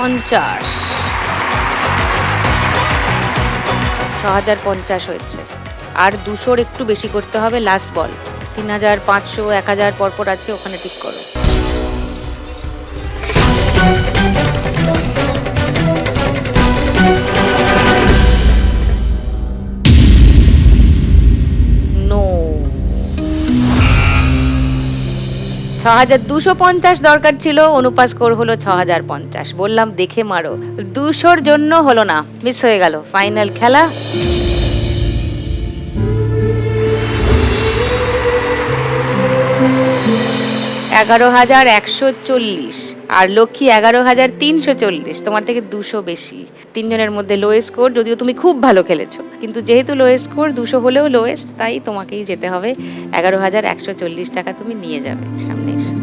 6050 হয়েছে। আর 200-র একটু বেশি করতে হবে। লাস্ট বল 3500, 1000 পরপর আছে, ওখানে ঠিক করো। নো, 6250 দরকার ছিল, অনুপা স্কোর হলো 6050। বললাম দেখে মারো, 200-র জন্য হলো না, মিস হয়ে গেল। ফাইনাল খেলা। $11,140 আর লক্ষ্মী 11,340। তোমার থেকে 200 বেশি। তিনজনের মধ্যে লোয়েস্ট স্কোর, যদিও তুমি খুব ভালো খেলেছো, কিন্তু যেহেতু লোয়েস্ট স্কোর, 200 হলেও লোয়েস্ট, তাই তোমাকেই যেতে হবে। 11,140 টাকা তুমি নিয়ে যাবে। সামনে এসো।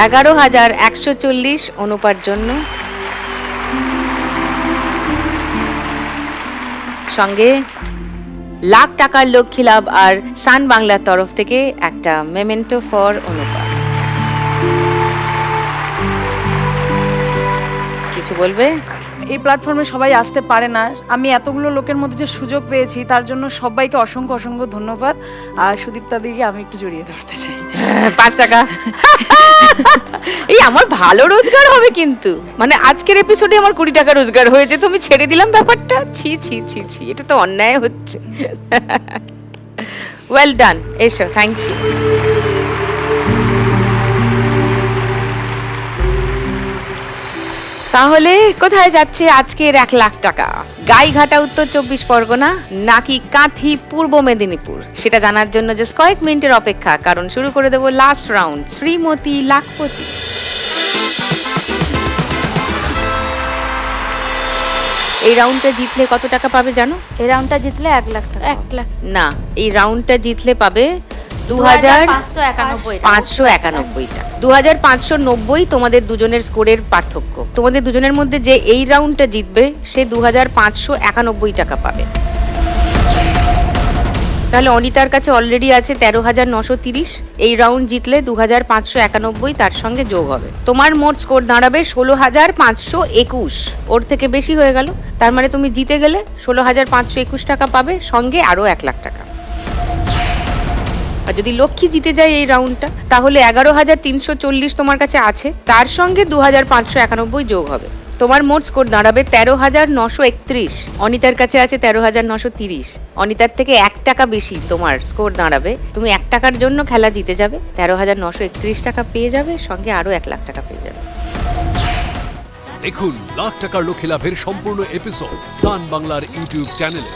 $11,140 অনুপার জন্য, সঙ্গে লাখ টাকার লক্ষ্মী লাভ আর সান বাংলার তরফ থেকে একটা মেমেন্টো ফর অনুপা। কিছু বলবে? এই প্ল্যাটফর্মে সবাই আসতে পারে না, আমি এতগুলো লোকের মধ্যে যে সুযোগ পেয়েছি তার জন্য সবাইকে অসংখ্য অসংখ্য ধন্যবাদ। আর সুদীপ্তা দিকে আমি একটু জড়িয়ে ধরতে চাই। 5 টাকা। এই আমার ভালো রোজগার হবে কিন্তু, মানে আজকের এপিসোডে আমার 20 টাকা রোজগার হয়েছে, তুমি ছেড়ে দিলাম ব্যাপারটা। ছি ছি ছি ছি, এটা তো অন্যায় হচ্ছে। ওয়েল ডান, এসো, থ্যাংক ইউ। তাহলে কোথায় যাচ্ছে আজকের 1 লাখ টাকা? গাইঘাটা উত্তর 24 পরগনা নাকি কাঁথি পূর্ব মেদিনীপুর, সেটা জানার জন্য জাস্ট কয়েক মিনিটের অপেক্ষা, কারণ শুরু করে দেবো লাস্ট রাউন্ড, শ্রীমতী লাখপতি। এই রাউন্ডটা জিতলে কত টাকা পাবে জানো? এই রাউন্ডটা জিতলে 1 লাখ টাকা। 1 লাখ না, এই রাউন্ডটা জিতলে পাবে 2591 টাকা। 2590 তোমাদের দুজনের স্কোরের পার্থক্য। তোমাদের দুজনের মধ্যে যে এই রাউন্ডটা জিতবে সে 2591 টাকা পাবে। তাহলে অনিতার কাছে অলরেডি আছে 13,930। এই রাউন্ড জিতলে 2591 তার সঙ্গে যোগ হবে। তোমার মোট স্কোর দাঁড়াবে 16,521। ওর থেকে বেশি হয়ে গেল, তার মানে তুমি জিতে গেলে 16,521 টাকা পাবে, সঙ্গে আরো 1 লাখ টাকা। আর যদি লক্ষ্মী জিতে যায় এই রাউন্ডটা, তাহলে 11,340 তোমার কাছে আছে, তার সঙ্গে 2,591 যোগ হবে। তোমার মোট স্কোর দাঁড়াবে 13,931। অনিতার কাছে আছে 13,930। অনিতার থেকে 1 টাকা বেশি তোমার স্কোর দাঁড়াবে। তুমি 1 টাকার জন্য খেলা জিতে যাবে, 13,931 টাকা পেয়ে যাবে, সঙ্গে আরো 1 লাখ টাকা পেয়ে যাবে। দেখুন লাখ টাকার লক্ষ্মী লাভের সম্পূর্ণ এপিসোড সান বাংলার ইউটিউব চ্যানেলে।